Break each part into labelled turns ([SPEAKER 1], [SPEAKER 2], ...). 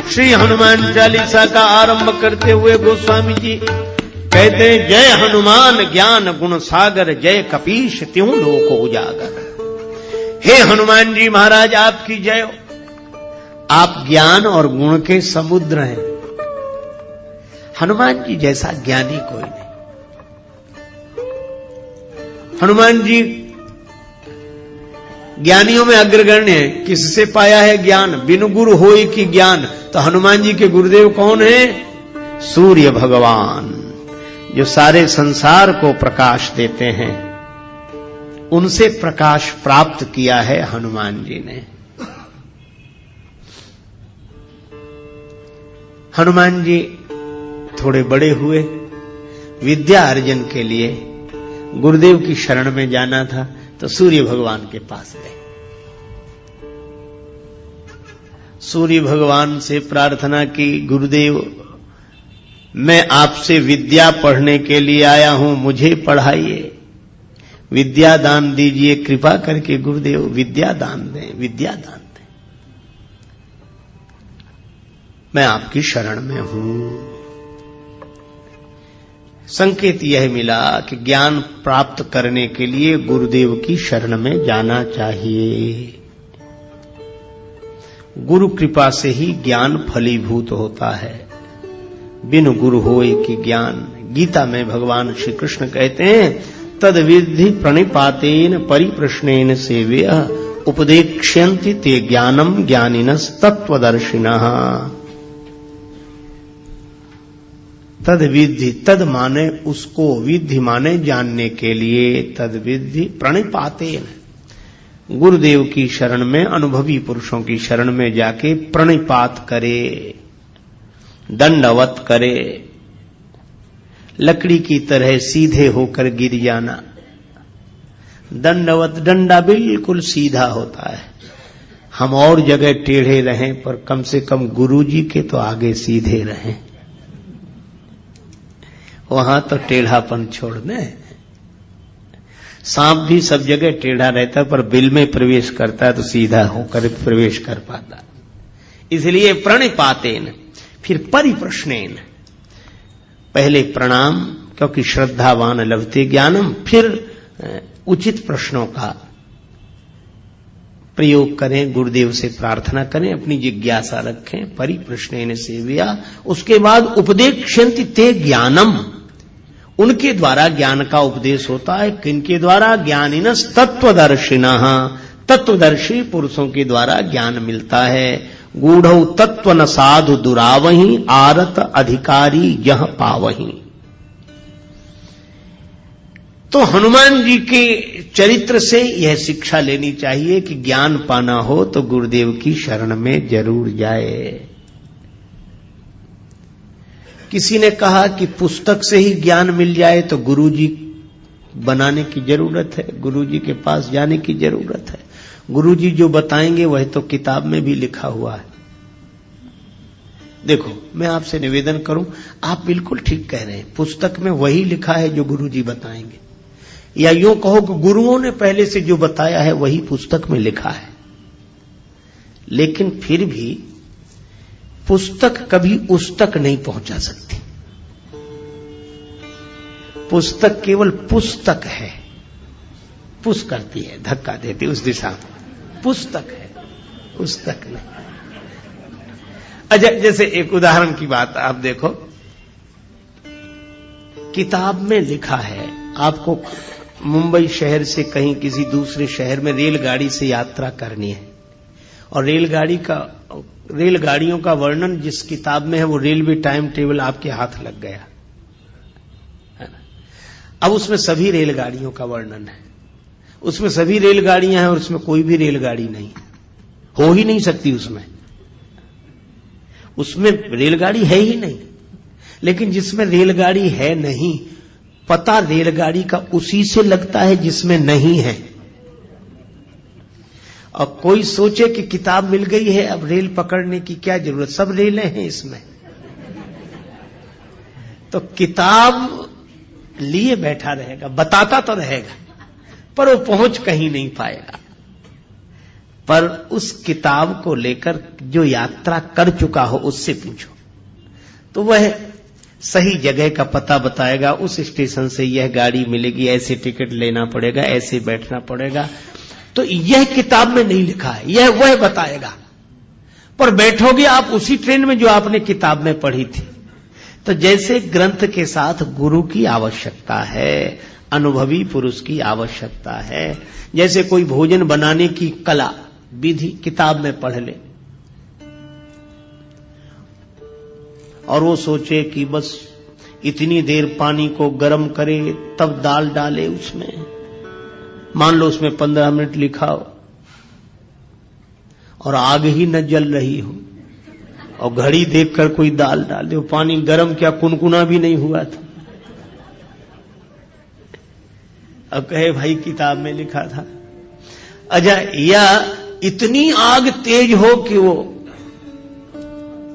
[SPEAKER 1] श्री हनुमान चालीसा का आरंभ करते हुए गोस्वामी जी कहते हैं, जय हनुमान ज्ञान गुण सागर, जय कपीश त्यों लोक उजागर। हे हनुमान जी महाराज आपकी जय हो। आप ज्ञान और गुण के समुद्र हैं। हनुमान जी जैसा ज्ञानी कोई नहीं। हनुमान जी ज्ञानियों में अग्रगण्य है। किससे पाया है ज्ञान? बिनु गुरु होई की ज्ञान। तो हनुमान जी के गुरुदेव कौन है? सूर्य भगवान, जो सारे संसार को प्रकाश देते हैं। उनसे प्रकाश प्राप्त किया है हनुमान जी ने। हनुमान जी थोड़े बड़े हुए, विद्या अर्जन के लिए गुरुदेव की शरण में जाना था, तो सूर्य भगवान के पास गए। सूर्य भगवान से प्रार्थना की, गुरुदेव मैं आपसे विद्या पढ़ने के लिए आया हूं, मुझे पढ़ाइए, विद्या दान दीजिए, कृपा करके गुरुदेव विद्या दान दें, विद्या दान दें। मैं आपकी शरण में हूं। संकेत यह मिला कि ज्ञान प्राप्त करने के लिए गुरुदेव की शरण में जाना चाहिए। गुरु कृपा से ही ज्ञान फलीभूत होता है। बिनु गुरु होए कि ज्ञान। गीता में भगवान श्री कृष्ण कहते हैं, तद विद्धि प्रणिपातेन परिप्रश्नेन सेव्यः उपदेक्ष्यन्ति ते ज्ञानम ज्ञानिनस् तत्वदर्शिनः। तद विद्धि, तद माने उसको, विद्धि माने जानने के लिए, तद विद्धि प्रणिपातेन, गुरुदेव की शरण में, अनुभवी पुरुषों की शरण में जाके प्रणिपात करे, दंडवत करे, लकड़ी की तरह सीधे होकर गिर जाना। दंडवत, डंडा बिल्कुल सीधा होता है। हम और जगह टेढ़े रहें, पर कम से कम गुरुजी के तो आगे सीधे रहें। वहां तो टेढ़ापन छोड़ दें। सांप भी सब जगह टेढ़ा रहता है, पर बिल में प्रवेश करता है तो सीधा होकर प्रवेश कर पाता। इसलिए प्रणिपातेन, फिर परिप्रश्नेन, पहले प्रणाम, क्योंकि श्रद्धावान लभते ज्ञानम, फिर उचित प्रश्नों का प्रयोग करें, गुरुदेव से प्रार्थना करें, अपनी जिज्ञासा रखें। परिप्रश्नेन सेव्या, उसके बाद उपदेक्ष्यन्ति ते ज्ञानम, उनके द्वारा ज्ञान का उपदेश होता है। किनके द्वारा? ज्ञानिनस् तत्वदर्शिनः, तत्वदर्शी पुरुषों के द्वारा ज्ञान मिलता है। गूढ़ौ तत्व न साधु दुरावही, आरत अधिकारी यह पावही। तो हनुमान जी के चरित्र से यह शिक्षा लेनी चाहिए कि ज्ञान पाना हो तो गुरुदेव की शरण में जरूर जाए। किसी ने कहा कि पुस्तक से ही ज्ञान मिल जाए तो गुरुजी बनाने की जरूरत है, गुरुजी के पास जाने की जरूरत है। गुरुजी जो बताएंगे वह तो किताब में भी लिखा हुआ है। देखो, मैं आपसे निवेदन करूं, आप बिल्कुल ठीक कह रहे हैं, पुस्तक में वही लिखा है जो गुरुजी बताएंगे, या यूं कहो कि गुरुओं ने पहले से जो बताया है वही पुस्तक में लिखा है। लेकिन फिर भी पुस्तक कभी उस तक नहीं पहुंचा सकती। पुस्तक केवल पुस्तक है, पुश करती है, धक्का देती उस दिशा में, पुस्तक है, पुस्तक नहीं। अच्छा, जैसे एक उदाहरण की बात आप देखो, किताब में लिखा है आपको मुंबई शहर से कहीं किसी दूसरे शहर में रेलगाड़ी से यात्रा करनी है, और रेलगाड़ियों का वर्णन जिस किताब में है वो रेलवे टाइम टेबल आपके हाथ लग गया है ना। अब उसमें सभी रेलगाड़ियों का वर्णन है, उसमें सभी रेलगाड़ियां हैं और उसमें कोई भी रेलगाड़ी नहीं, हो ही नहीं सकती उसमें रेलगाड़ी है ही नहीं। लेकिन जिसमें रेलगाड़ी है नहीं, पता रेलगाड़ी का उसी से लगता है जिसमें नहीं है। और कोई सोचे कि किताब मिल गई है, अब रेल पकड़ने की क्या जरूरत, सब रेलें हैं इसमें। तो किताब लिए बैठा रहेगा, बताता तो रहेगा, पर वो पहुंच कहीं नहीं पाएगा। पर उस किताब को लेकर जो यात्रा कर चुका हो उससे पूछो, तो वह सही जगह का पता बताएगा। उस स्टेशन से यह गाड़ी मिलेगी, ऐसे टिकट लेना पड़ेगा, ऐसे बैठना पड़ेगा। तो यह किताब में नहीं लिखा है, यह वह बताएगा। पर बैठोगे आप उसी ट्रेन में जो आपने किताब में पढ़ी थी। तो जैसे ग्रंथ के साथ गुरु की आवश्यकता है, अनुभवी पुरुष की आवश्यकता है। जैसे कोई भोजन बनाने की कला विधि किताब में पढ़ ले और वो सोचे कि बस इतनी देर पानी को गर्म करे तब दाल डाले उसमें, मान लो उसमें 15 मिनट लिखा हो और आग ही न जल रही हो और घड़ी देखकर कोई दाल डाल दे, पानी गर्म क्या कुनकुना भी नहीं हुआ था। अब कहे भाई किताब में लिखा था। अच्छा, या इतनी आग तेज हो कि वो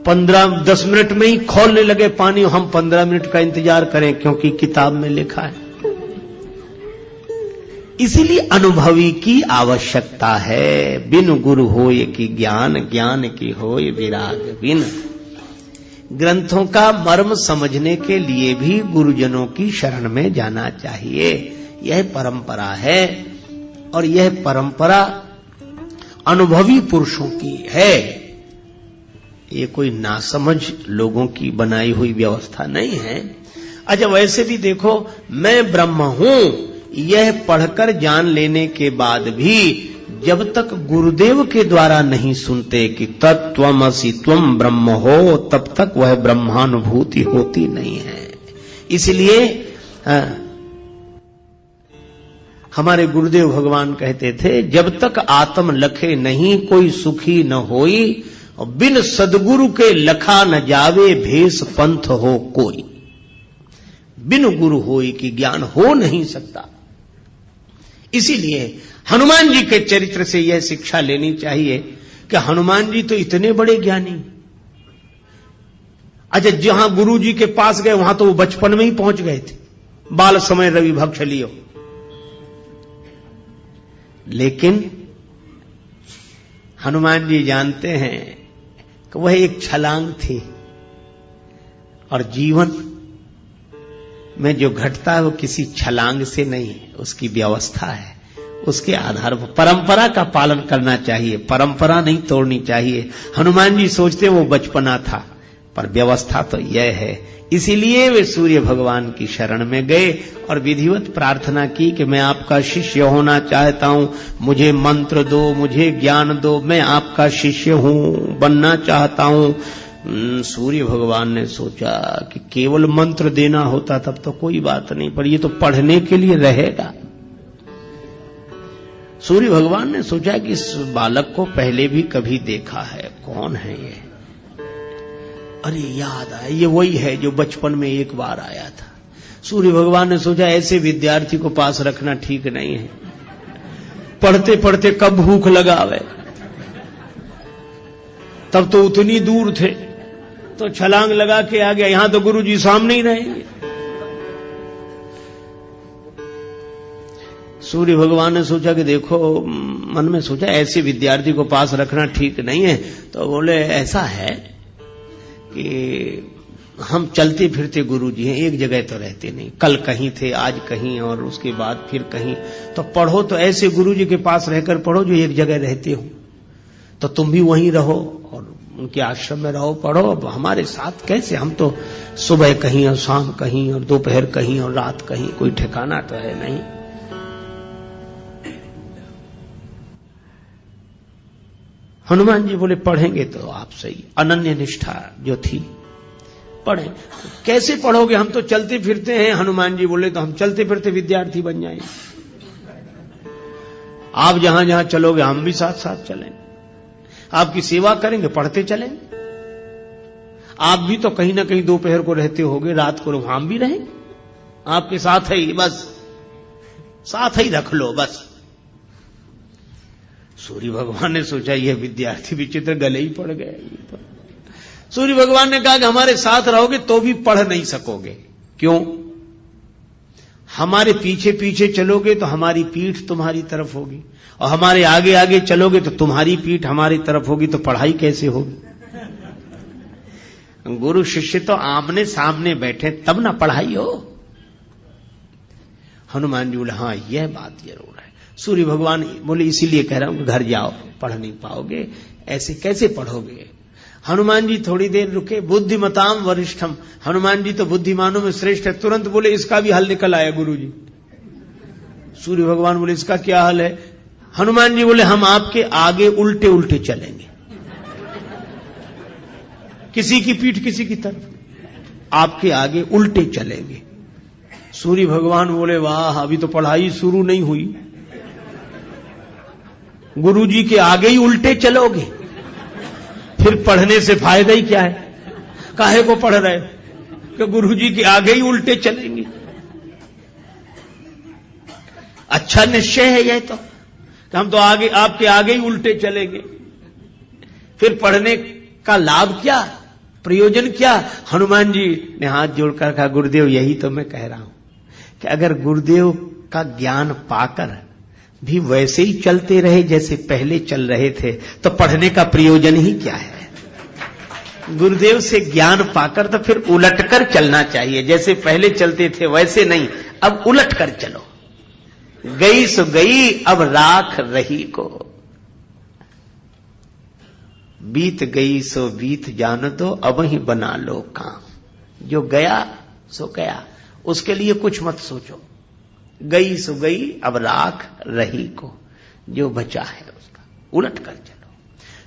[SPEAKER 1] 15-10 मिनट में ही खौलने लगे पानी, हम 15 मिनट का इंतजार करें क्योंकि किताब में लिखा है। इसीलिए अनुभवी की आवश्यकता है। बिन गुरु होय की ज्ञान, ज्ञान की होय विराग बिन। ग्रंथों का मर्म समझने के लिए भी गुरुजनों की शरण में जाना चाहिए। यह परंपरा है और यह परंपरा अनुभवी पुरुषों की है। ये कोई नासमझ लोगों की बनाई हुई व्यवस्था नहीं है। अच्छा, वैसे भी देखो, मैं ब्रह्म हूं यह पढ़कर जान लेने के बाद भी जब तक गुरुदेव के द्वारा नहीं सुनते कि तत्त्वमसि त्वं ब्रह्म हो, तब तक वह ब्रह्मानुभूति होती नहीं है। इसलिए हमारे गुरुदेव भगवान कहते थे, जब तक आत्म लखे नहीं कोई सुखी न होई, और बिन सदगुरु के लखा न जावे भेष पंथ हो कोई। बिन गुरु होई कि ज्ञान हो नहीं सकता। इसीलिए हनुमान जी के चरित्र से यह शिक्षा लेनी चाहिए कि हनुमान जी तो इतने बड़े ज्ञानी। अच्छा, जहां गुरु जी के पास गए वहां तो वो बचपन में ही पहुंच गए थे, बाल समय रवि भक्ष लियो। लेकिन हनुमान जी जानते हैं कि वह एक छलांग थी और जीवन में जो घटता है वो किसी छलांग से नहीं है, उसकी व्यवस्था है। उसके आधार पर परंपरा का पालन करना चाहिए, परंपरा नहीं तोड़नी चाहिए। हनुमान जी सोचते वो बचपना था, पर व्यवस्था तो यह है। इसीलिए वे सूर्य भगवान की शरण में गए और विधिवत प्रार्थना की कि मैं आपका शिष्य होना चाहता हूं, मुझे मंत्र दो, मुझे ज्ञान दो, मैं आपका शिष्य हूं, बनना चाहता हूं। सूर्य भगवान ने सोचा कि केवल मंत्र देना होता तब तो कोई बात नहीं, पर ये तो पढ़ने के लिए रहेगा। सूर्य भगवान ने सोचा कि इस बालक को पहले भी कभी देखा है, कौन है ये? अरे याद आया, ये वही है जो बचपन में एक बार आया था। सूर्य भगवान ने सोचा ऐसे विद्यार्थी को पास रखना ठीक नहीं है, पढ़ते पढ़ते कब भूख लगावे। तब तो उतनी दूर थे, तो छलांग लगा के आ गया। यहां तो गुरु जी सामने ही रहेंगे। सूर्य भगवान ने सोचा कि देखो, मन में सोचा ऐसे विद्यार्थी को पास रखना ठीक नहीं है। तो बोले ऐसा है कि हम चलते फिरते गुरु जी हैं, एक जगह तो रहते नहीं, कल कहीं थे, आज कहीं और उसके बाद फिर कहीं। तो पढ़ो तो ऐसे गुरु जी के पास रहकर पढ़ो जो एक जगह रहते हो, तो तुम भी वहीं रहो और उनके आश्रम में रहो, पढ़ो। अब हमारे साथ कैसे, हम तो सुबह कहीं और शाम कहीं और दोपहर कहीं और रात कहीं, कोई ठिकाना तो है नहीं। हनुमान जी बोले पढ़ेंगे तो आप सही। अनन्य निष्ठा जो थी, पढ़ें। कैसे पढ़ोगे, हम तो चलते फिरते हैं। हनुमान जी बोले तो हम चलते फिरते विद्यार्थी बन जाएंगे, आप जहां जहां चलोगे हम भी साथ साथ चलेंगे, आपकी सेवा करेंगे, पढ़ते चलेंगे। आप भी तो कहीं ना कहीं दोपहर को रहते होगे, रात को हम भी रहेंगे आपके साथ ही, बस साथ ही रख लो बस। सूर्य भगवान ने सोचा यह विद्यार्थी विचित्र, गले ही पड़ गए। सूर्य भगवान ने कहा कि हमारे साथ रहोगे तो भी पढ़ नहीं सकोगे। क्यों? हमारे पीछे पीछे चलोगे तो हमारी पीठ तुम्हारी तरफ होगी, और हमारे आगे आगे चलोगे तो तुम्हारी पीठ हमारी तरफ होगी, तो पढ़ाई कैसे होगी? गुरु शिष्य तो आमने सामने बैठे तब ना पढ़ाई हो। हनुमान जी बोले हाँ यह बात जरूर है। सूर्य भगवान बोले इसीलिए कह रहा हूं कि घर जाओ, पढ़ नहीं पाओगे, ऐसे कैसे पढ़ोगे? हनुमान जी थोड़ी देर रुके। बुद्धिमताम वरिष्ठम, हनुमान जी तो बुद्धिमानों में श्रेष्ठ है। तुरंत बोले इसका भी हल निकल आया गुरु जी। सूर्य भगवान बोले इसका क्या हल है? हनुमान जी बोले हम आपके आगे उल्टे उल्टे चलेंगे, किसी की पीठ किसी की तरफ, आपके आगे उल्टे चलेंगे। सूर्य भगवान बोले वाह, अभी तो पढ़ाई शुरू नहीं हुई, गुरु जी के आगे ही उल्टे चलोगे, फिर पढ़ने से फायदा ही क्या है? काहे को पढ़ रहे कि गुरु जी के आगे ही उल्टे चलेंगे? अच्छा निश्चय है यह तो, कि हम तो आगे आपके आगे ही उल्टे चलेंगे, फिर पढ़ने का लाभ क्या, प्रयोजन क्या? हनुमान जी ने हाथ जोड़कर कहा गुरुदेव यही तो मैं कह रहा हूं कि अगर गुरुदेव का ज्ञान पाकर भी वैसे ही चलते रहे जैसे पहले चल रहे थे तो पढ़ने का प्रयोजन ही क्या है? गुरुदेव से ज्ञान पाकर तो फिर उलटकर चलना चाहिए, जैसे पहले चलते थे वैसे नहीं, अब उलट कर चलो। गई सो गई अब राख रही को, बीत गई सो बीत जान दो अब ही बना लो काम। जो गया सो गया, उसके लिए कुछ मत सोचो। गई सो गई अब राख रही को, जो बचा है उसका उलट कर चलो।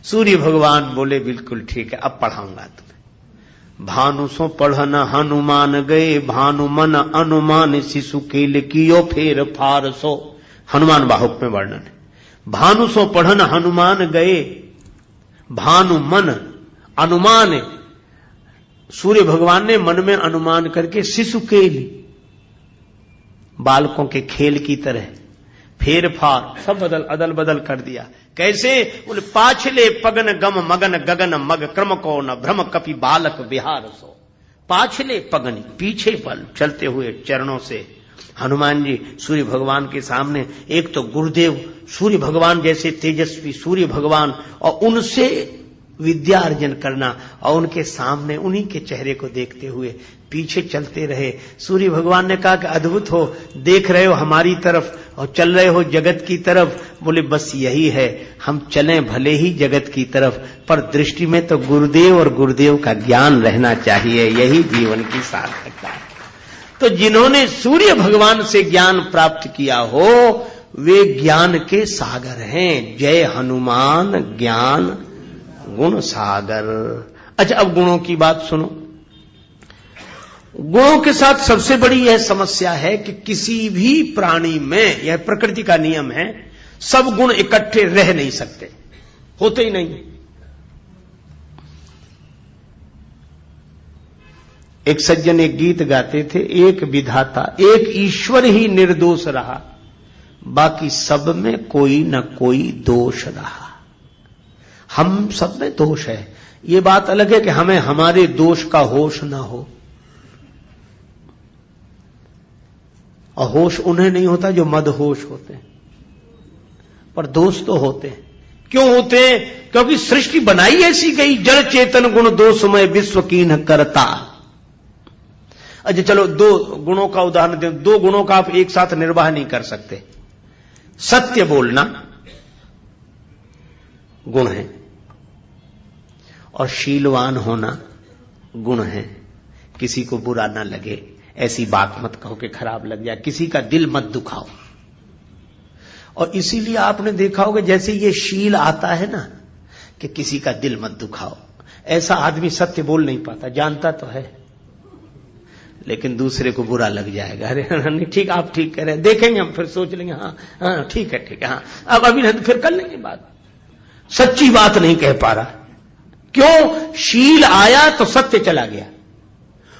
[SPEAKER 1] सूर्य भगवान बोले बिल्कुल ठीक है, अब पढ़ाऊंगा तुम्हें। भानु सो पढ़न हनुमान गए, भानु मन अनुमान शिशु केल कियो फेर फार सो। हनुमान बाहुक में वर्णन है। भानु सो पढ़न हनुमान गए, भानु मन अनुमान, सूर्य भगवान ने मन में अनुमान करके शिशु केल, बालकों के खेल की तरह फेर फार सब बदल अदल बदल कर दिया। कैसे? बोले पाछले पगन गम मगन गगन मग क्रम को न भ्रम कपि बालक विहार सो। पाछले पगन पीछे पल चलते हुए चरणों से हनुमान जी सूर्य भगवान के सामने, एक तो गुरुदेव सूर्य भगवान जैसे तेजस्वी सूर्य भगवान, और उनसे विद्या अर्जन करना, और उनके सामने उन्हीं के चेहरे को देखते हुए पीछे चलते रहे। सूर्य भगवान ने कहा कि अद्भुत हो, देख रहे हो हमारी तरफ और चल रहे हो जगत की तरफ। बोले बस यही है, हम चलें भले ही जगत की तरफ, पर दृष्टि में तो गुरुदेव और गुरुदेव का ज्ञान रहना चाहिए, यही जीवन की सार्थकता है। तो जिन्होंने सूर्य भगवान से ज्ञान प्राप्त किया हो वे ज्ञान के सागर हैं। जय हनुमान ज्ञान गुण सागर। अच्छा अब गुणों की बात सुनो। गुणों के साथ सबसे बड़ी यह समस्या है कि किसी भी प्राणी में, यह प्रकृति का नियम है, सब गुण इकट्ठे रह नहीं सकते, होते ही नहीं। एक सज्जन एक गीत गाते थे, एक विधाता एक ईश्वर ही निर्दोष रहा, बाकी सब में कोई न कोई दोष रहा। हम सब में दोष है, ये बात अलग है कि हमें हमारे दोष का होश ना हो, और होश उन्हें नहीं होता जो मदहोश होते हैं, पर दोष तो होते हैं। क्यों होते हैं? क्योंकि सृष्टि बनाई ऐसी गई, जड़ चेतन गुण दोषमय विश्व कीन्ह करता। अच्छा चलो दो गुणों का उदाहरण दे। दो गुणों का आप एक साथ निर्वाह नहीं कर सकते। सत्य बोलना गुण है, और शीलवान होना गुण है। किसी को बुरा ना लगे ऐसी बात मत कहो कि खराब लग जाए, किसी का दिल मत दुखाओ। और इसीलिए आपने देखा होगा जैसे ये शील आता है ना कि किसी का दिल मत दुखाओ, ऐसा आदमी सत्य बोल नहीं पाता, जानता तो है लेकिन दूसरे को बुरा लग जाएगा। अरे नहीं ठीक, आप ठीक कह रहे हैं, देखेंगे हम, फिर सोच लेंगे हाँ ठीक है हाँ, अब अभी नहीं फिर कर लेंगे बात। सच्ची बात नहीं कह पा रहा, क्यों? शील आया तो सत्य चला गया,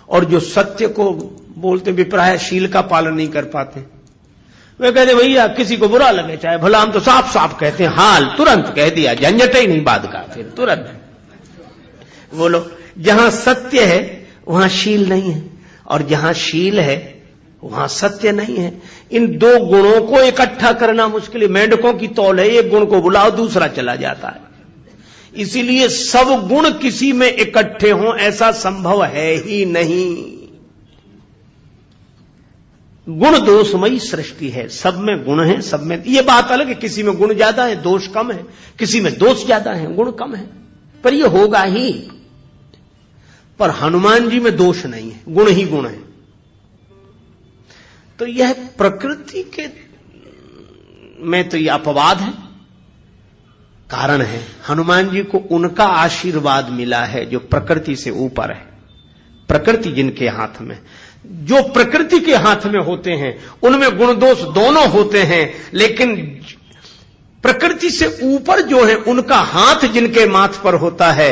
[SPEAKER 1] और जो सत्य को बोलते विप्राय शील का पालन नहीं कर पाते, वे कहते भैया किसी को बुरा लगे चाहे भला, हम तो साफ साफ कहते हैं, हाल तुरंत कह दिया, झंझट ही नहीं बात का, फिर तुरंत बोलो। जहां सत्य है वहां शील नहीं है, और जहां शील है वहां सत्य नहीं है। इन दो गुणों को इकट्ठा करना मुश्किल है। मेंढकों की तौल है, एक गुण को बुलाओ दूसरा चला जाता है। इसीलिए सब गुण किसी में इकट्ठे हों ऐसा संभव है ही नहीं। गुण दोषमयी सृष्टि है, सब में गुण है, सब में। ये बात अलग है, किसी में गुण ज्यादा है दोष कम है, किसी में दोष ज्यादा है गुण कम है, पर ये होगा ही। पर हनुमान जी में दोष नहीं है, गुण ही गुण है। तो यह प्रकृति के में तो यह अपवाद है, कारण है। हनुमान जी को उनका आशीर्वाद मिला है जो प्रकृति से ऊपर है। प्रकृति जिनके हाथ में, जो प्रकृति के हाथ में होते हैं उनमें गुण दोष दोनों होते हैं, लेकिन प्रकृति से ऊपर जो है उनका हाथ जिनके माथ पर होता है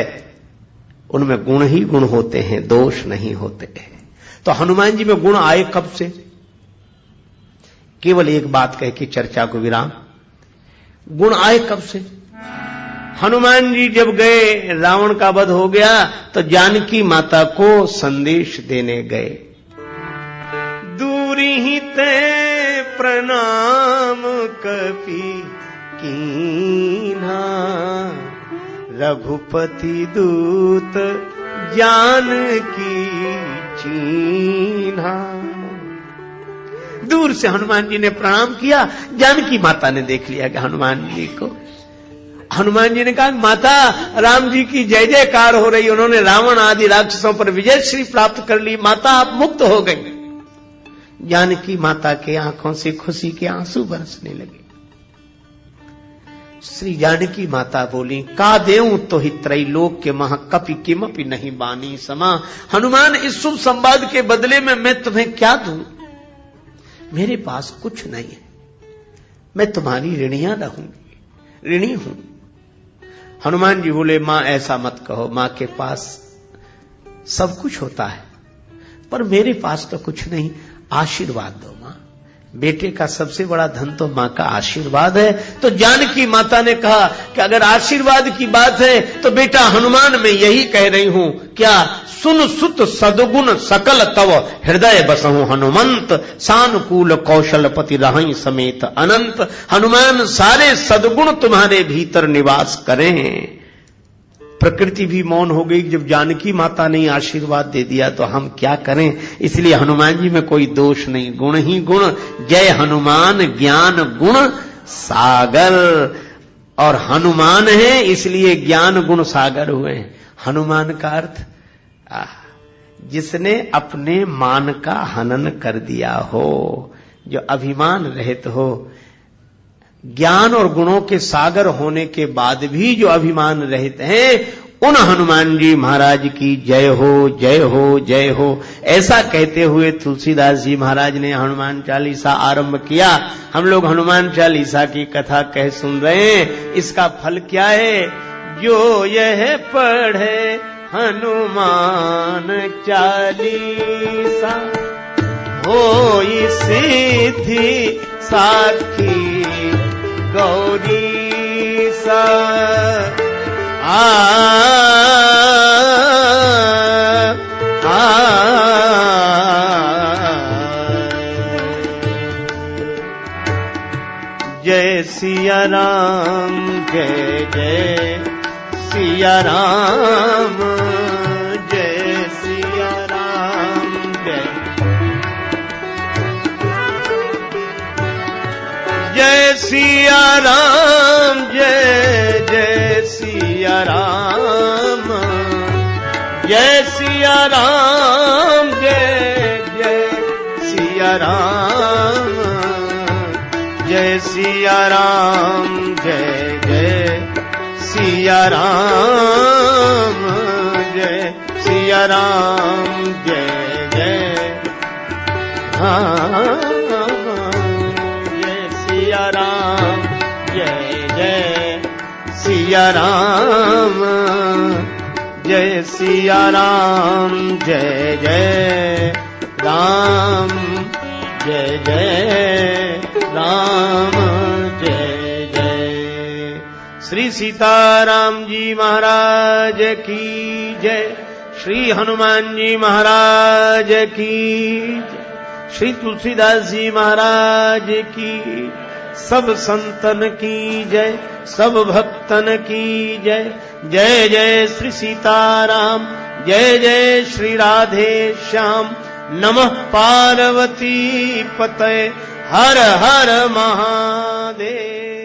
[SPEAKER 1] उनमें गुण ही गुण होते हैं, दोष नहीं होते हैं। तो हनुमान जी में गुण आए कब से? केवल एक बात कह के चर्चा को विराम। गुण आए कब से? हनुमान जी जब गए, रावण का वध हो गया तो जानकी माता को संदेश देने गए। दूरी ही ते प्रणाम कपि कीन्हा, रघुपति दूत जानकी चीन्हा। दूर से हनुमान जी ने प्रणाम किया, जानकी माता ने देख लिया कि हनुमान जी को। हनुमान जी ने कहा, माता राम जी की जय जयकार हो रही, उन्होंने रावण आदि राक्षसों पर विजय श्री प्राप्त कर ली, माता आप मुक्त हो गई। जानकी माता के आंखों से खुशी के आंसू बरसने लगे। श्री जानकी माता बोली, का देऊं तो ही त्रैलोक के महा कपि किमपि नहीं बानी समा। हनुमान इस शुभ संवाद के बदले में मैं तुम्हें क्या दूं? मेरे पास कुछ नहीं है, मैं तुम्हारी ऋणियां रहूंगी, ऋणी हूं। हनुमान जी बोले, मां ऐसा मत कहो, मां के पास सब कुछ होता है पर मेरे पास तो कुछ नहीं, आशीर्वाद दो मां। बेटे का सबसे बड़ा धन तो मां का आशीर्वाद है। तो जानकी माता ने कहा कि अगर आशीर्वाद की बात है तो बेटा हनुमान मैं यही कह रही हूं, क्या सुन सुत सदगुण सकल तव हृदय बसहु हनुमंत, सानुकूल कौशलपति रहई समेत अनंत। हनुमान सारे सदगुण तुम्हारे भीतर निवास करें। प्रकृति भी मौन हो गई जब जानकी माता ने आशीर्वाद दे दिया, तो हम क्या करें? इसलिए हनुमान जी में कोई दोष नहीं, गुण ही गुण। जय हनुमान ज्ञान गुण सागर। और हनुमान है इसलिए ज्ञान गुण सागर हुए हैं। हनुमान का अर्थ जिसने अपने मान का हनन कर दिया हो, जो अभिमान रहित हो। ज्ञान और गुणों के सागर होने के बाद भी जो अभिमान रहित हैं, उन हनुमान जी महाराज की जय हो, जय हो, जय हो। ऐसा कहते हुए तुलसीदास जी महाराज ने हनुमान चालीसा आरंभ किया। हम लोग हनुमान चालीसा की कथा कह सुन रहे हैं। इसका फल क्या है? जो यह पढ़े हनुमान चालीसा, होई सिद्धि साखी गौरी सा। जय सिया राम, जय जय सिया राम, जय सिया राम, जय सिया राम, जय जय सिया राम, जय सिया राम, जय जय सिया राम, जय सिया राम, जय जय सिया राम, जय सिया राम, जय जय जय सिया राम, जय जय सिया राम, जय सिया राम, जय जय राम, जय जय राम, जय जय। श्री सीताराम जी महाराज की जय। श्री हनुमान जी महाराज की जय। श्री तुलसीदास जी महाराज की, सब संतन की जय, सब भक्तन की जय। जय जय श्री सीताराम, जय जय श्री राधे श्याम। नमः पार्वती पतये, हर हर महादेव।